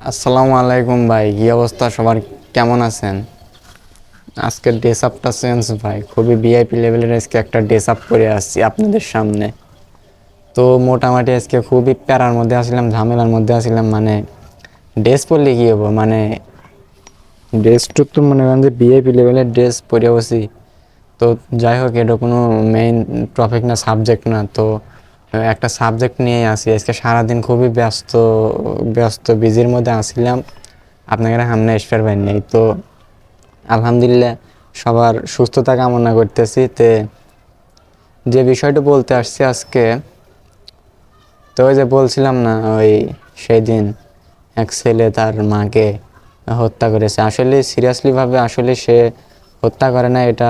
আসসালামু আলাইকুম ভাই, কি অবস্থা সবার? কেমন আছেন? আজকের ড্রেস আপটা চেঞ্জ ভাই, খুবই ভিআইপি লেভেলের আজকে একটা ড্রেস আপ করে আসছি আপনাদের সামনে। তো মোটামুটি আজকে খুবই প্যারার মধ্যে আসলাম, ঝামেলার মধ্যে আসলাম। মানে ড্রেস পরলে কী হবো, মানে ড্রেসটা তো মনে করেন যে ভিআইপি লেভেলের ড্রেস পরে বসি। তো যাই হোক, এটা কোনো মেইন টপিক না, সাবজেক্ট না। তো একটা সাবজেক্ট নিয়ে আসি আজকে। সারাদিন খুবই ব্যস্ত ব্যস্ত বিজির মধ্যে আসছিলাম, আপনাদের সামনে আসতে পারি নাই। তো আলহামদুলিল্লাহ সবার সুস্থতা কামনা করতেছি। যে বিষয়টা বলতে আসছি আজকে, তো ওই যে বলছিলাম না, ওই সেই দিন এক ছেলে তার মাকে হত্যা করেছে। আসলে সিরিয়াসলিভাবে আসলে সে হত্যা করে না, এটা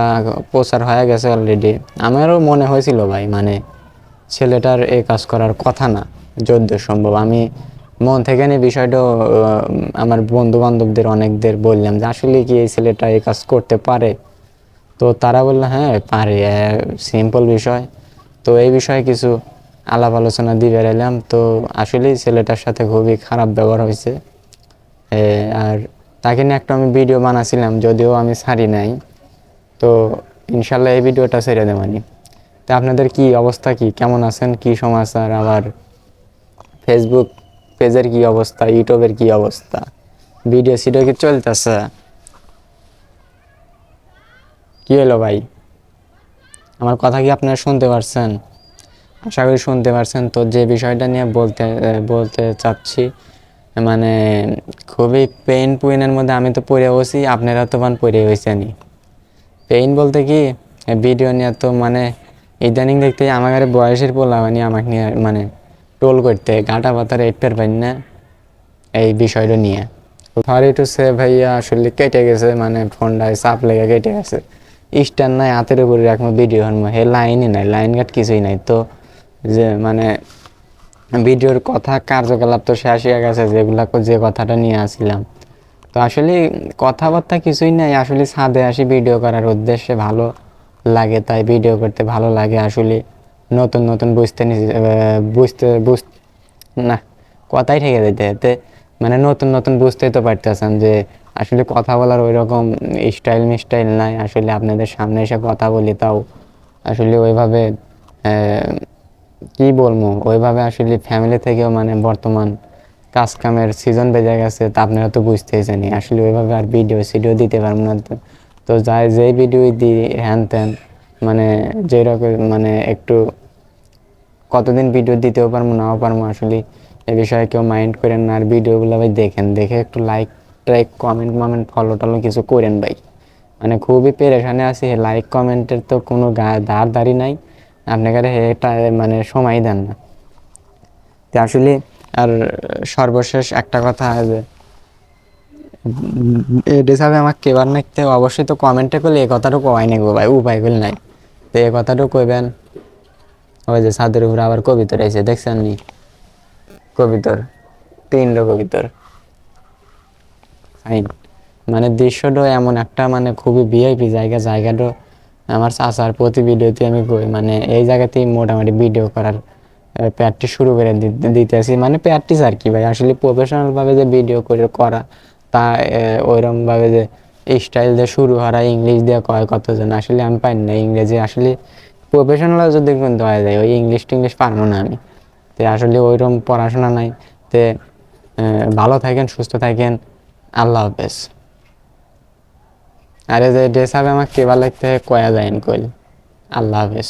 প্রচার হয়ে গেছে অলরেডি। আমারও মনে হয়েছিল ভাই, মানে ছেলেটার এই কাজ করার কথা না যদ্দূর সম্ভব। আমি মন থেকে নিয়ে বিষয়টা আমার বন্ধু বান্ধবদের অনেকদের বললাম যে আসলে কি এই ছেলেটা এই কাজ করতে পারে। তো তারা বললো হ্যাঁ পারে, সিম্পল বিষয়। তো এই বিষয়ে কিছু আলাপ আলোচনা দিয়ে বেরালাম। তো আসলেই ছেলেটার সাথে খুবই খারাপ ব্যবহার হয়েছে। আর তাকে নিয়ে একটা আমি ভিডিও বানাছিলাম, যদিও আমি ছাড়ি নাই। তো ইনশাল্লাহ এই ভিডিওটা ছেড়ে দেবানি। তো আপনাদের কি অবস্থা, কি কেমন আছেন, কি সমাচার? আবার ফেসবুক পেজের কি অবস্থা, ইউটিউবের কি অবস্থা? ভিডিও সিডিও কি চলতেছে? কি হলো ভাই, আমার কথা কি আপনারা শুনতে পারছেন? আশা করি শুনতে পারছেন। তো যে বিষয়টা নিয়ে বলতে চাচ্ছি, মানে খুবই পেইন পুইনের মধ্যে আমি তো পড়ে বসি, আপনারা তো পড়ে হয়েছেনি। পেইন বলতে কি, ভিডিও নিয়ে তো মানে ইদানিং দেখতে আমার বয়সের পোলা মানে আমাকে নিয়ে মানে টোল করতে গাঁটা পাতার এটপের পাই না এই বিষয়টা নিয়ে। সরি টু সে ভাইয়া, আসলে কেটে গেছে, মানে ফোনটায় চাপ লেগে কেটে গেছে। স্ট্যান্ড নাই হাতের উপরে রাখবো ভিডিও হনবো, হে লাইনই নাই, লাইন কাট কিছুই নাই। তো যে মানে ভিডিওর কথা কার্যকলাপ তো শেষ হয়ে গেছে, যেগুলা যে কথাটা নিয়ে আসছিলাম। তো আসলে কথাবার্তা কিছুই নাই, আসলে ছাদে আসি ভিডিও করার উদ্দেশ্যে, ভালো লাগে তাই ভিডিও করতে ভালো লাগে। আসলে নতুন নতুন বুঝতে না, কথাই ঠেকে যেতে এতে, মানে নতুন নতুন বুঝতেই তো পারতেছেন যে আসলে কথা বলার ওই রকম স্টাইল মিস্টাইল নাই। আসলে আপনাদের সামনে এসে কথা বলি, তাও আসলে ওইভাবে কি বলবো, ওইভাবে আসলে ফ্যামিলি থেকেও মানে বর্তমান কাজ কামের সিজন বেজে গেছে। তা আপনারা তো বুঝতেই জানি, আসলে ওইভাবে আর ভিডিও সিডিও দিতে পারবো না। তো যাই যেই ভিডিও দিই হ্যান ত্যান, মানে যেরকম মানে একটু কতদিন ভিডিও দিতেও পারবো নাও পারবো, আসলে এ বিষয়ে কেউ মাইন্ড করেন না। আর ভিডিওগুলো ভাই দেখেন, দেখে একটু লাইক টাইক কমেন্ট মমেন্ট ফলো টলো কিছু করেন ভাই। মানে খুবই পেরেশানে আছি, লাইক কমেন্টের তো কোনো ধার ধারি নাই। আপনাকে এটা মানে সময় দেন না। তো আসলে আর সর্বশেষ একটা কথা, যে এটা হিসাবে আমাকে কেবার নাকতে অবশ্যই তো কমেন্টে করলে এই কথাটা কয় নাকবো ভাই, উপায় করলে নাই। তো এই কথাটা কইবেন। ওই যে ছাদের উপরে আবার কবিতর আছে, দেখছেন নি? কবিতর, তিনটা কবিতর ফাইন। মানে দৃশ্যটা এমন একটা, মানে খুবই ভিআইপি জায়গাটা। আমার চাচার প্রতি ভিডিওতে আমি কই, মানে এই জায়গাতেই মোটামুটি ভিডিও করার প্র্যাকটিস শুরু করে দিতেছি। মানে প্র্যাকটিস আর কি ভাই, আসলে প্রফেশনাল ভাবে যে ভিডিও করে করা তা ওইরকম ভাবে যে স্টাইল দিয়ে শুরু করা, ইংলিশ দিয়ে কয় কতজন, আসলে আমি পাই না ইংরেজি। আসলে প্রফেশনাল যদি কিন্তু হয়ে যায়, ওই ইংলিশ টিংলিশ পারবো না আমি। তো আসলে ওইরকম পড়াশোনা নাই। তে ভালো থাকেন, সুস্থ থাকেন, আল্লাহ হাফেজ। আরে যে ড্রেস হবে আমাকে কেবা লাগতে কয়া যায় কইল। আল্লাহ হাফেজ।